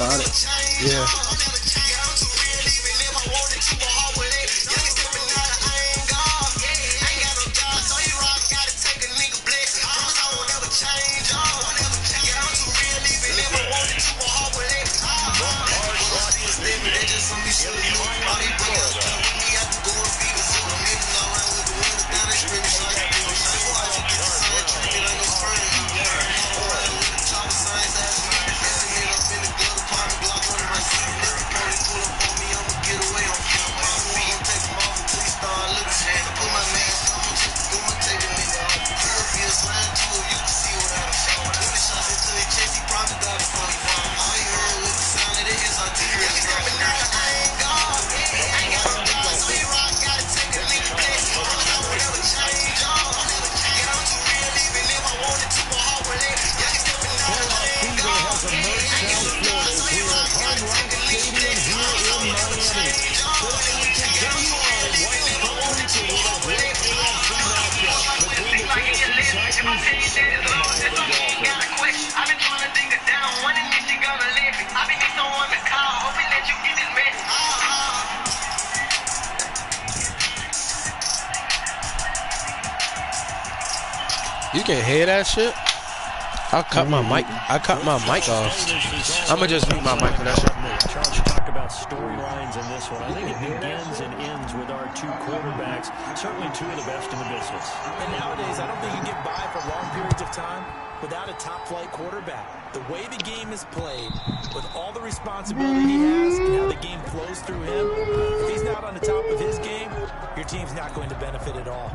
Got it. Yeah. You can hear that shit? I cut my mic. I cut my mic off. I'ma just mute my mic for that shit. Charles, you talk about storylines in this one. I think it begins and ends with our two quarterbacks. Certainly two of the best in the business. And nowadays, I don't think you get by for long periods of time without a top-flight quarterback. The way the game is played, with all the responsibility he has and how the game flows through him, if he's not on the top of his game, your team's not going to benefit at all.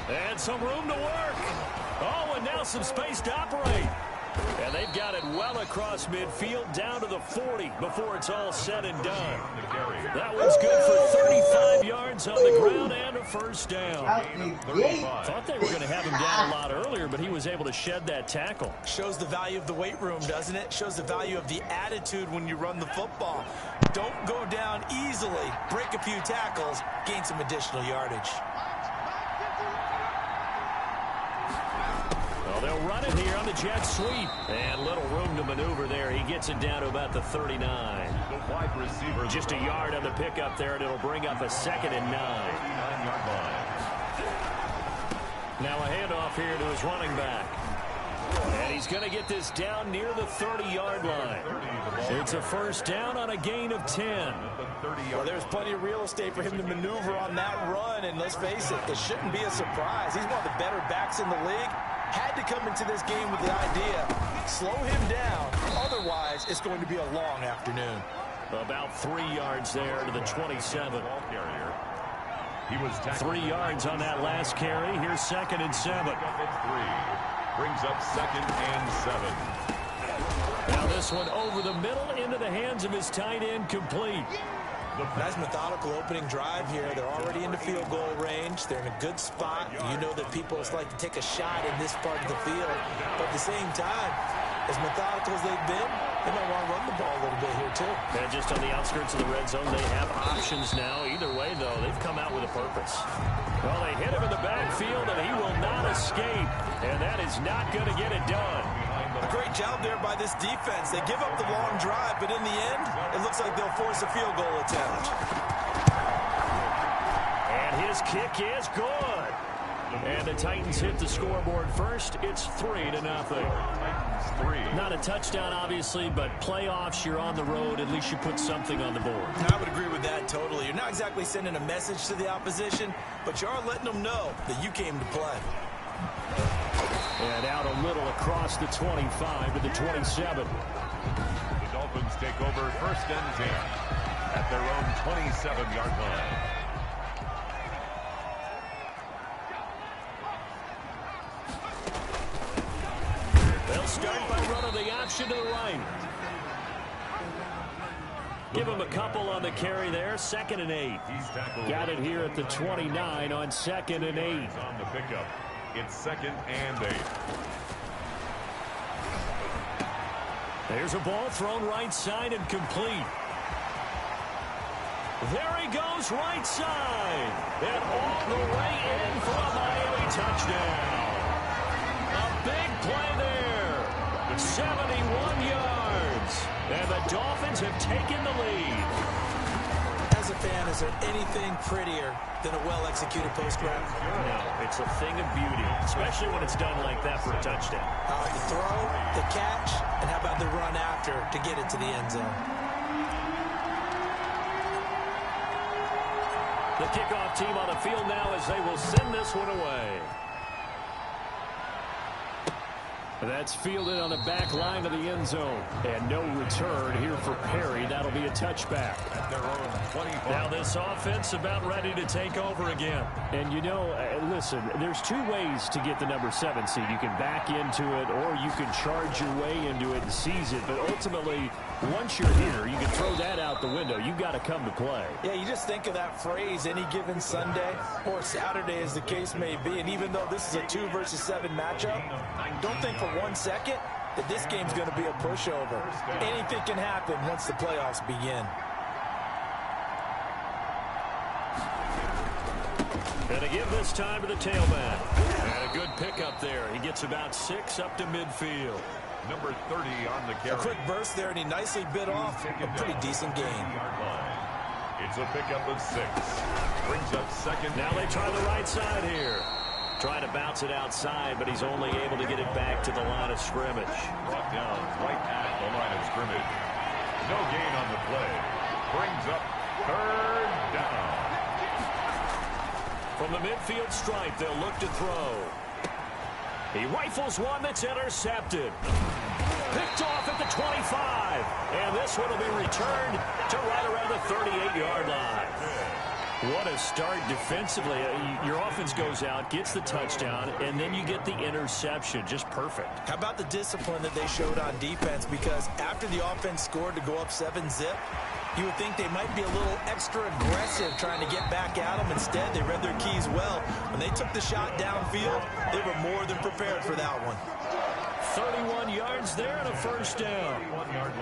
And some room to work. Oh, and now some space to operate. And they've got it well across midfield down to the 40 before it's all said and done. That one's good for 35 yards on the ground and a first down. Thought they were going to have him down a lot earlier, but he was able to shed that tackle. Shows the value of the weight room, doesn't it? Shows the value of the attitude when you run the football. Don't go down easily. Break a few tackles, gain some additional yardage. They'll run it here on the jet sweep. And little room to maneuver there. He gets it down to about the 39. The wide receiver. Just a yard on the pickup there, and it'll bring up a 2nd and 9. Now a handoff here to his running back. And he's going to get this down near the 30-yard line. It's a first down on a gain of 10. Well, there's plenty of real estate for him to maneuver on that run, and let's face it, it shouldn't be a surprise. He's one of the better backs in the league. Had to come into this game with the idea, slow him down, otherwise it's going to be a long afternoon. About 3 yards there to the 27. He was 3 yards on that last carry. Here's 2nd and 7. Brings up 2nd and 7. Now this one over the middle into the hands of his tight end, complete. Nice methodical opening drive here. They're already in the field goal range. They're in a good spot. You know that people just like to take a shot in this part of the field. But at the same time, as methodical as they've been, they might want to run the ball a little bit here too. And just on the outskirts of the red zone, they have options now. Either way, though, they've come out with a purpose. Well, they hit him in the backfield, and he will not escape. And that is not going to get it done. A great job there by this defense. They give up the long drive, but in the end, it looks like they'll force a field goal attempt. And his kick is good. And the Titans hit the scoreboard first. It's 3-0. Not a touchdown, obviously, but playoffs, you're on the road. At least you put something on the board. I would agree with that totally. You're not exactly sending a message to the opposition, but you are letting them know that you came to play. And out a little across the 25 to the 27. The Dolphins take over 1st and 10 at their own 27-yard line. They'll start by running the option to the right. Give him a couple on the carry there. 2nd and 8. Got it here at the 29 on 2nd and 8. On the pickup. It's 2nd and 8. There's a ball thrown right side and complete. There he goes right side. And all the way in for a Miami touchdown. A big play there. 71 yards. And the Dolphins have taken the lead. As a fan, is there anything prettier than a well-executed post grab? No, it's a thing of beauty, especially when it's done like that for a touchdown. The throw, the catch, and how about the run after to get it to the end zone? The kickoff team on the field now as they will send this one away. That's fielded on the back line of the end zone. And no return here for Perry. That'll be a touchback. At their own 25. Now this offense about ready to take over again. And you know, listen, there's two ways to get the number 7 seed. You can back into it or you can charge your way into it and seize it. But ultimately, once you're here, you can throw that out the window. You've got to come to play. Yeah, you just think of that phrase, any given Sunday or Saturday as the case may be. And even though this is a 2 versus 7 matchup, don't think for 1 second that this game's going to be a pushover. Anything can happen once the playoffs begin. And to give this time to the tailback. And a good pickup there. He gets about 6 up to midfield. Number 30 on the carry. A quick burst there, and he nicely bit off a pretty decent gain. It's a pickup of 6. Brings up second. Now they try the right side here. Trying to bounce it outside, but he's only able to get it back to the line of scrimmage. Brought down right at the line of scrimmage. No gain on the play. Brings up 3rd down. From the midfield stripe, they'll look to throw. He rifles one that's intercepted. Picked off at the 25. And this one will be returned to right around the 38-yard line. What a start defensively. Your offense goes out, gets the touchdown, and then you get the interception. Just perfect. How about the discipline that they showed on defense? Because after the offense scored to go up 7-zip, you would think they might be a little extra aggressive trying to get back at them. Instead, they read their keys well. When they took the shot downfield, they were more than prepared for that one. 31 yards there and a first down.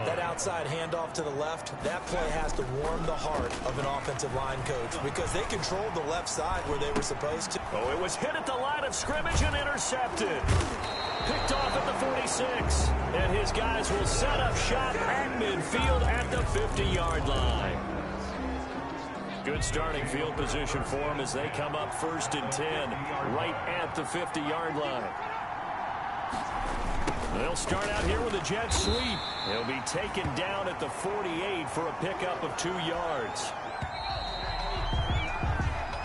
That outside handoff to the left, that play has to warm the heart of an offensive line coach because they controlled the left side where they were supposed to. Oh, it was hit at the line of scrimmage and intercepted. Picked off at the 46. And his guys will set up shop at midfield at the 50-yard line. Good starting field position for them as they come up 1st and 10 right at the 50-yard line. They'll start out here with a jet sweep. He'll be taken down at the 48 for a pickup of 2 yards.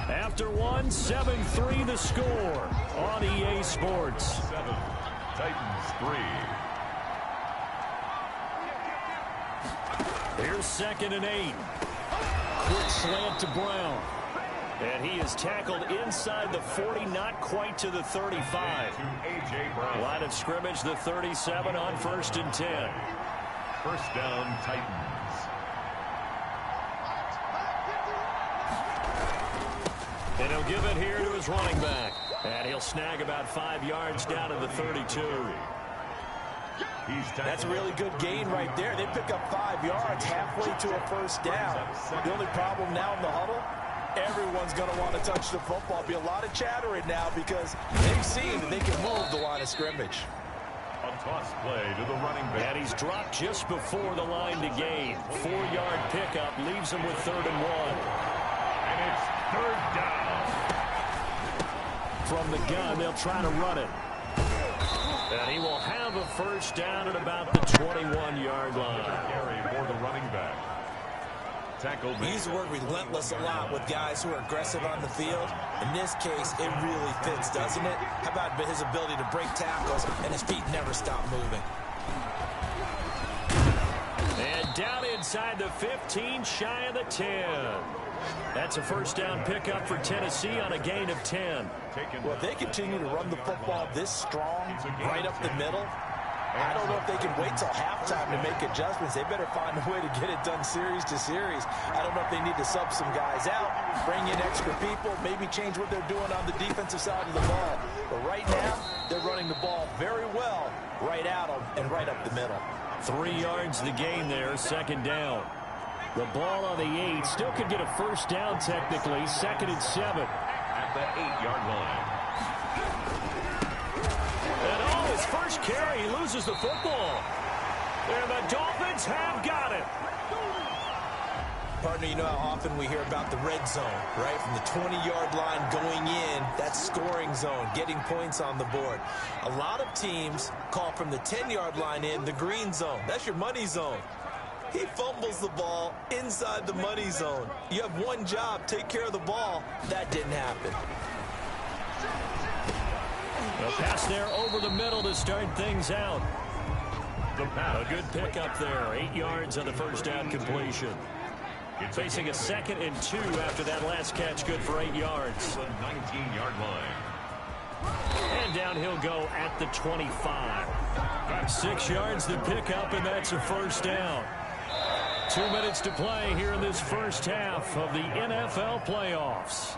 After one, 7-3 the score on EA Sports. 7, Titans 3. Here's 2nd and 8. Quick slant to Brown. And he is tackled inside the 40, not quite to the 35. Line of scrimmage, the 37 on 1st and 10. First down, Titans. And he'll give it here to his running back. And he'll snag about 5 yards down to the 32. That's a really good gain right there. They pick up 5 yards halfway to a first down. The only problem now in the huddle, everyone's going to want to touch the football. Be a lot of chattering now because they've seen that they can move the line of scrimmage. A toss play to the running back. And he's dropped just before the line to gain. 4-yard pickup leaves him with 3rd and 1. And it's 3rd down. From the gun, they'll try to run it. And he will have a first down at about the 21-yard line. Carry for the running back. Tackle. We use the word relentless a lot with guys who are aggressive on the field. In this case, it really fits, doesn't it? How about his ability to break tackles and his feet never stop moving? And down inside the 15, shy of the 10. That's a first down pickup for Tennessee on a gain of 10. Well, if they continue to run the football this strong, right up the middle, I don't know if they can wait till halftime to make adjustments. They better find a way to get it done series to series. I don't know if they need to sub some guys out, bring in extra people, maybe change what they're doing on the defensive side of the ball. But right now, they're running the ball very well right at them and right up the middle. 3 yards the gain there, second down. The ball on the 8. Still could get a first down technically. 2nd and 7. At the 8-yard line. And his first carry, he loses the football. And the Dolphins have got it. Partner, you know how often we hear about the red zone, right? From the 20-yard line going in, that's scoring zone, getting points on the board. A lot of teams call from the 10-yard line in the green zone. That's your money zone. He fumbles the ball inside the money zone. You have one job, take care of the ball. That didn't happen. A pass there over the middle to start things out. A good pickup there. 8 yards on the first down completion. Facing a 2nd and 2 after that last catch, good for 8 yards. The 19-yard line. And down he'll go at the 25. 6 yards the pickup, and that's a first down. 2 minutes to play here in this first half of the NFL playoffs.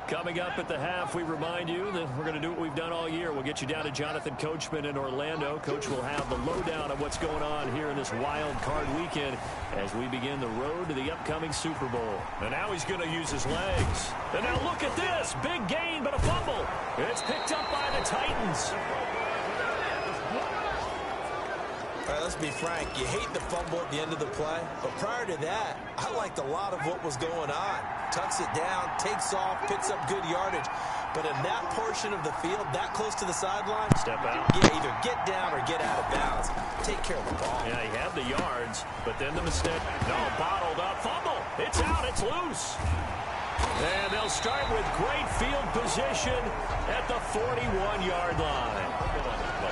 Coming up at the half, we remind you that we're going to do what we've done all year. We'll get you down to Jonathan Coachman in Orlando. Coach will have the lowdown of what's going on here in this wild card weekend as we begin the road to the upcoming Super Bowl. And now he's going to use his legs. And now look at this. Big gain, but a fumble. It's picked up by the Titans. All right, let's be frank. You hate the fumble at the end of the play, but prior to that, I liked a lot of what was going on. Tucks it down, takes off, picks up good yardage. But in that portion of the field, that close to the sideline, step out. Yeah, either get down or get out of bounds. Take care of the ball. Yeah, he had the yards, but then the mistake. No, bottled up. Fumble. It's out. It's loose. And they'll start with great field position at the 41-yard line.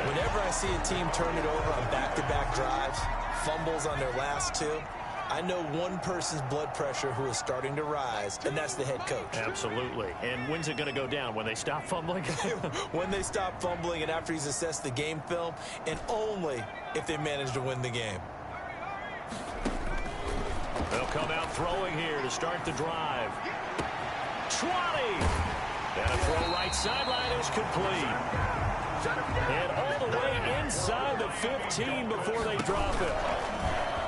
Whenever I see a team turn it over on back-to-back drives, fumbles on their last 2, I know one person's blood pressure who is starting to rise, and that's the head coach. Absolutely. And when's it going to go down? When they stop fumbling? When they stop fumbling and after he's assessed the game film, and only if they manage to win the game. They'll come out throwing here to start the drive. 20! And a throw right sideline is complete. And all the way inside the 15 before they drop it.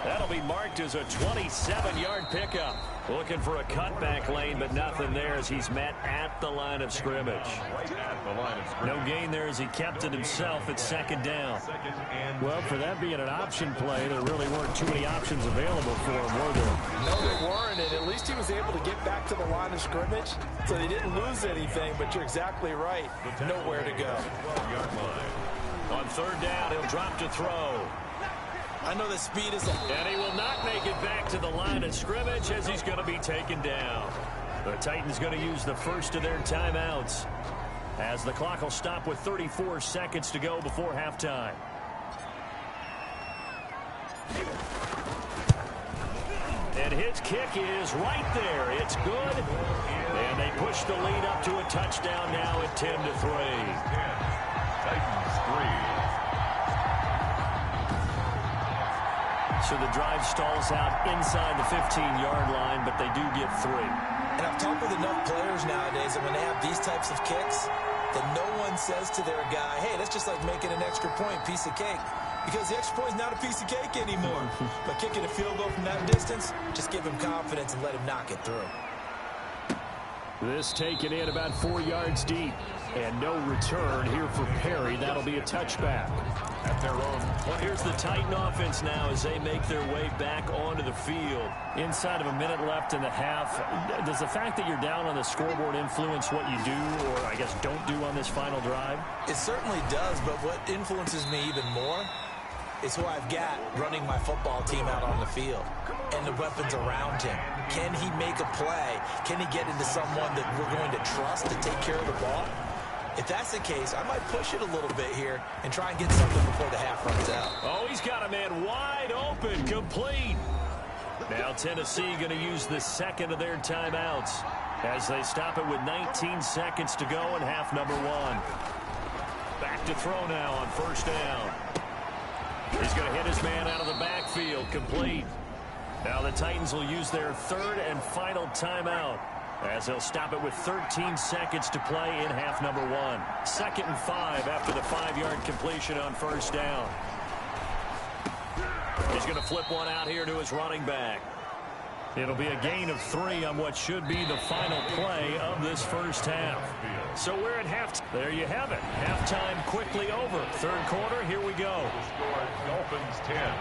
That'll be marked as a 27-yard pickup. Looking for a cutback lane, but nothing there as he's met at the line of scrimmage. No gain there as he kept it himself at 2nd down. Well, for that being an option play, there really weren't too many options available for him, were there? No, there weren't, and at least he was able to get back to the line of scrimmage, so they didn't lose anything, but you're exactly right. Nowhere to go. On 3rd down, he'll drop to throw. I know the speed is... And he will not make it back to the line of scrimmage as he's going to be taken down. The Titans going to use the first of their timeouts as the clock will stop with 34 seconds to go before halftime. And his kick is right there. It's good. And they push the lead up to a touchdown now at 10-3. Titans 3. So the drive stalls out inside the 15-yard line, but they do get 3. And I've talked with enough players nowadays that when they have these types of kicks, that no one says to their guy, hey, that's just like making an extra point, piece of cake. Because the extra point is not a piece of cake anymore. But kicking a field goal from that distance, just give him confidence and let him knock it through. This taken in about 4 yards deep. And no return here for Perry. That'll be a touchback. At their own. Well, here's the Titan offense now as they make their way back onto the field. Inside of a minute left in the half, does the fact that you're down on the scoreboard influence what you do, or I guess don't do on this final drive? It certainly does, but what influences me even more is who I've got running my football team out on the field and the weapons around him. Can he make a play? Can he get into someone that we're going to trust to take care of the ball? If that's the case, I might push it a little bit here and try and get something before the half runs out. Oh, he's got a man wide open, complete. Now Tennessee going to use the second of their timeouts as they stop it with 19 seconds to go in half number 1. Back to throw now on 1st down. He's going to hit his man out of the backfield, complete. Now the Titans will use their 3rd and final timeout as they'll stop it with 13 seconds to play in half number 1. 2nd and 5 after the 5-yard completion on first down. He's going to flip one out here to his running back. It'll be a gain of 3 on what should be the final play of this first half. So we're at halftime. There you have it. Halftime quickly over. Third quarter, here we go. The score, Dolphins 10.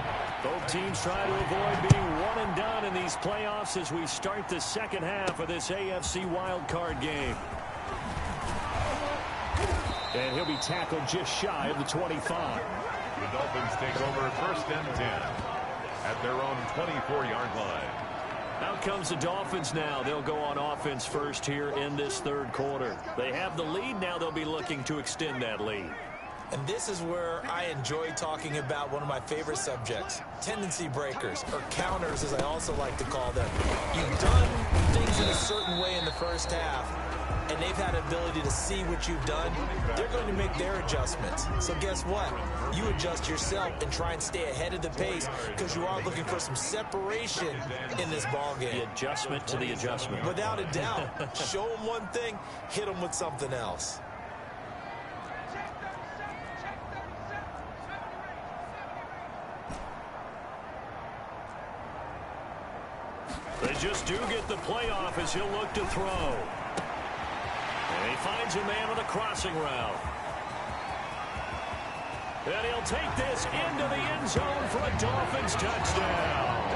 Both teams try to avoid being one and done in these playoffs as we start the second half of this AFC wildcard game. And he'll be tackled just shy of the 25. The Dolphins take over 1st and 10 at their own 24-yard line. Out comes the Dolphins now. They'll go on offense first here in this third quarter. They have the lead. Now they'll be looking to extend that lead. And this is where I enjoy talking about one of my favorite subjects, tendency breakers, or counters as I also like to call them. You've done things in a certain way in the first half, and they've had the ability to see what you've done. They're going to make their adjustments. So guess what? You adjust yourself and try and stay ahead of the pace because you are looking for some separation in this ball game. The adjustment to the adjustment. Without a doubt. Show them one thing, hit them with something else. They just do get the playoff as he'll look to throw. And he finds a man on a crossing route. And he'll take this into the end zone for a Dolphins touchdown.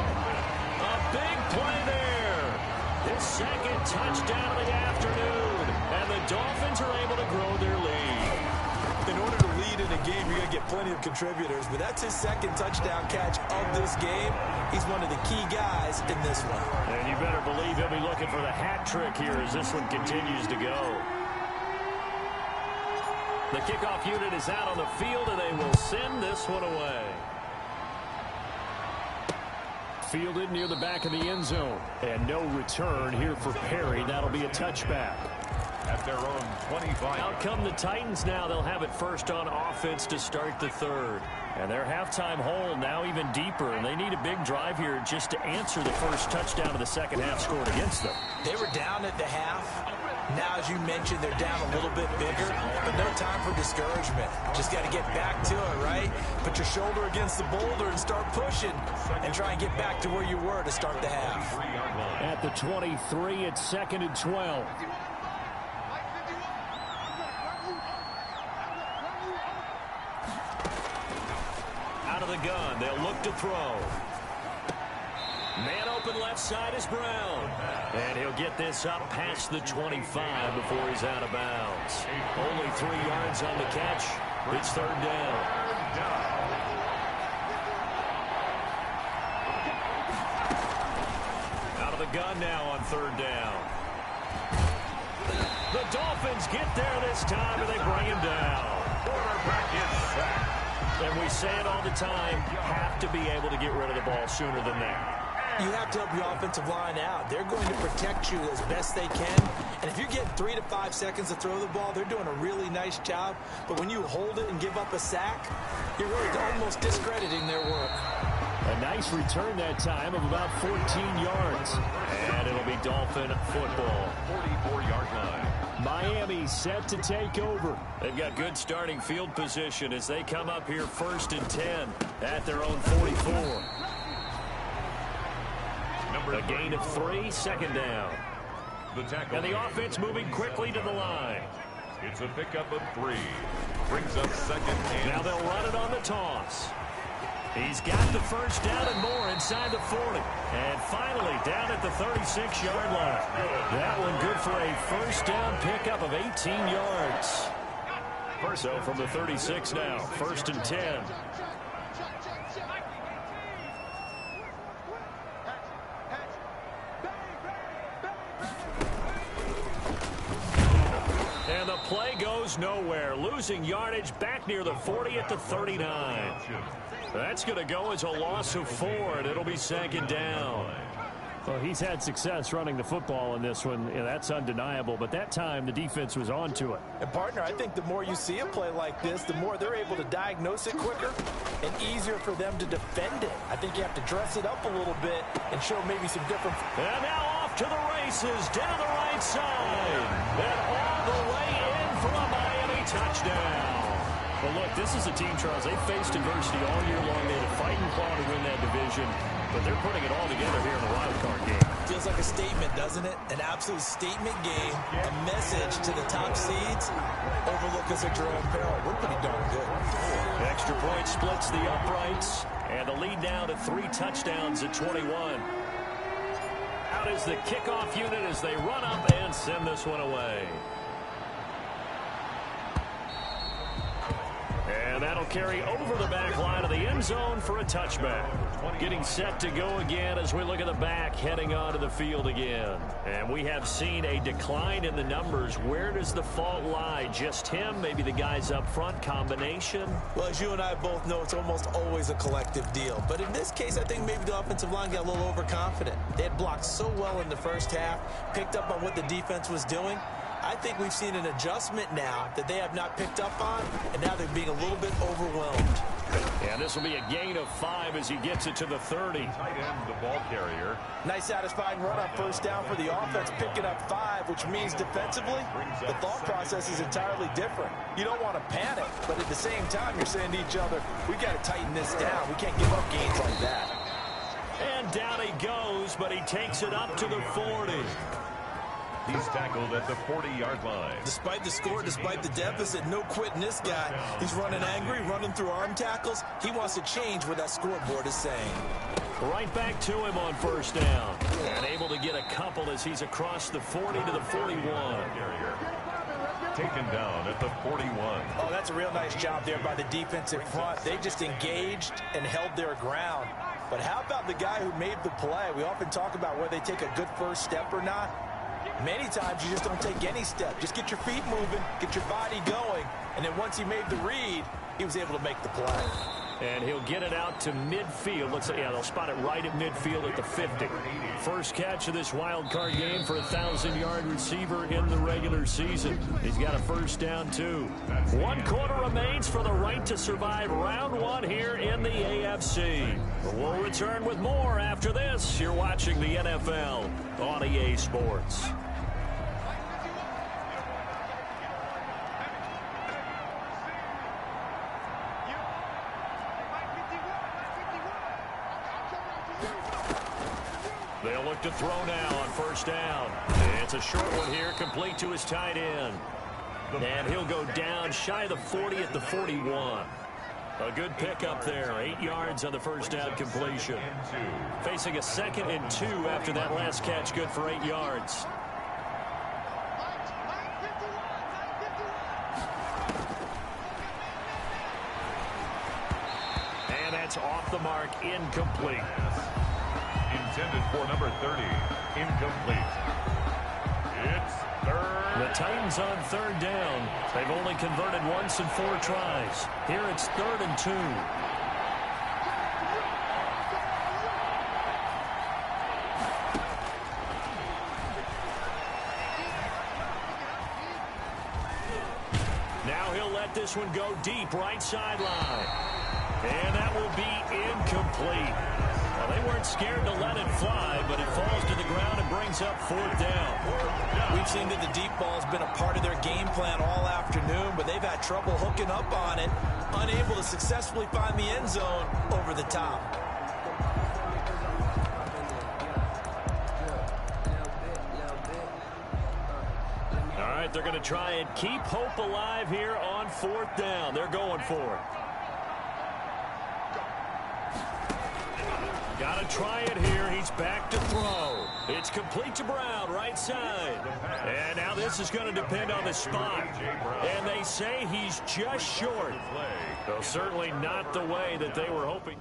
A big play there. His 2nd touchdown of the afternoon. And the Dolphins are able to grow their lead. In order to lead in a game, you're going to get plenty of contributors, but that's his 2nd touchdown catch of this game. He's one of the key guys in this one. And you better believe he'll be looking for the hat trick here as this one continues to go. The kickoff unit is out on the field, and they will send this one away. Fielded near the back of the end zone. And no return here for Perry. That'll be a touchback. At their own 25. Out come the Titans now. They'll have it first on offense to start the third. And their halftime hole now even deeper, and they need a big drive here just to answer the first touchdown of the second half scored against them. They were down at the half. Now, as you mentioned, they're down a little bit bigger, but no time for discouragement. Just got to get back to it, right? Put your shoulder against the boulder and start pushing and try and get back to where you were to start the half. At the 23, it's 2nd and 12. Out of the gun, they'll look to throw. Man open left side is Brown. And he'll get this up past the 25 before he's out of bounds. Only 3 yards on the catch. It's 3rd down. Out of the gun now on 3rd down. The Dolphins get there this time, and they bring him down. Quarterback is sacked. And we say it all the time, you have to be able to get rid of the ball sooner than that. You have to help your offensive line out. They're going to protect you as best they can. And if you get 3 to 5 seconds to throw the ball, they're doing a really nice job. But when you hold it and give up a sack, you're really almost discrediting their work. A nice return that time of about 14 yards. And it'll be Dolphin football. 44-yard line. Miami set to take over. They've got good starting field position as they come up here 1st and 10 at their own 44. A gain of 3, 2nd down. And the offense moving quickly to the line. It's a pickup of 3. Brings up 2nd and now they'll run it on the toss. He's got the first down and more inside the 40. And finally down at the 36-yard line. That one good for a first down pickup of 18 yards. So from the 36 now, 1st and 10. And the play goes nowhere. Losing yardage back near the 40 at the 39. That's going to go as a loss of 4, and it'll be 2nd down. Well, he's had success running the football in this one. Yeah, that's undeniable. But that time, the defense was on to it. And, partner, I think the more you see a play like this, the more they're able to diagnose it quicker and easier for them to defend it. I think you have to dress it up a little bit and show maybe some different. And now off off to the races down the right side. And all the way in for a Miami touchdown. Well, look, this is a team, Charles. They faced adversity all year long. They had to fight and claw to win that division, but they're putting it all together here in the wild card game. Feels like a statement, doesn't it? An absolute statement game, a message to the top seeds. Overlook us at your own peril. We're pretty darn good. Extra point splits the uprights, and the lead now to 3 touchdowns at 21. Out is the kickoff unit as they run up and send this one away. And that'll carry over the back line of the end zone for a touchback. Getting set to go again as we look at the back heading onto the field again. And we have seen a decline in the numbers. Where does the fault lie? Just him? Maybe the guys up front? Combination? Well, as you and I both know, it's almost always a collective deal. But in this case, I think maybe the offensive line got a little overconfident. They had blocked so well in the first half, picked up on what the defense was doing. I think we've seen an adjustment now that they have not picked up on, and now they're being a little bit overwhelmed. And this will be a gain of 5 as he gets it to the 30. Tight end, the ball carrier. Nice satisfying run on first down for the offense, picking up 5, which means defensively, the thought process is entirely different. You don't want to panic, but at the same time, you're saying to each other, we got to tighten this down. We can't give up gains like that. And down he goes, but he takes it up to the 40. He's tackled at the 40-yard line. Despite the score, despite the deficit, no quitting this guy. He's running angry, running through arm tackles. He wants to change what that scoreboard is saying. Right back to him on first down. And able to get a couple as he's across the 40 to the 41. Taken down at the 41. Oh, that's a real nice job there by the defensive front. They just engaged and held their ground. But how about the guy who made the play? We often talk about whether they take a good first step or not. Many times you just don't take any step. Just get your feet moving, get your body going, and then once he made the read, he was able to make the play. And he'll get it out to midfield. Let's say, yeah, they'll spot it right at midfield at the 50. First catch of this wild card game for a 1,000-yard receiver in the regular season. He's got a first down, too. 1 quarter remains for the right to survive round 1 here in the AFC. We'll return with more after this. You're watching the NFL on EA Sports. They'll look to throw now on first down. It's a short one here, complete to his tight end. And he'll go down shy of the 40 at the 41. A good pickup there, 8 yards on the first down completion. Facing a 2nd and 2 after that last catch, good for 8 yards. And that's off the mark, incomplete. Intended for number 30. Incomplete. It's third. The Titans on third down. They've only converted once in 4 tries. Here it's 3rd and 2. Now he'll let this one go deep, right sideline. And that will be incomplete. Well, they weren't scared to let it fly, but it falls to the ground and brings up 4th down. We've seen that the deep ball has been a part of their game plan all afternoon, but they've had trouble hooking up on it, unable to successfully find the end zone over the top. All right, they're going to try and keep hope alive here on 4th down. They're going for it. Got to try it here. He's back to throw. It's complete to Brown, right side. And now this is going to depend on the spot. And they say he's just short. So certainly not the way that they were hoping.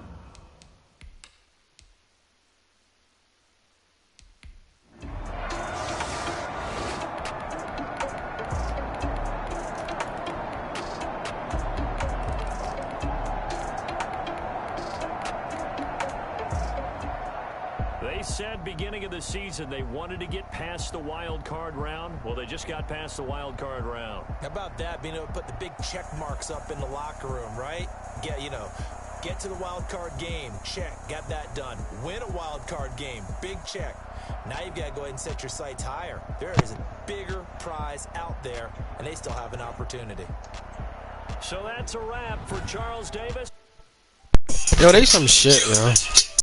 Said beginning of the season they wanted to get past the wild card round. Well, they just got past the wild card round. How about that, being able to put the big check marks up in the locker room, right? Yeah, you know, get to the wild card game, check, got that done. Win a wild card game, big check. Now you've got to go ahead and set your sights higher. There is a bigger prize out there, and they still have an opportunity. So that's a wrap for Charles Davis. Yo, they some shit, yo.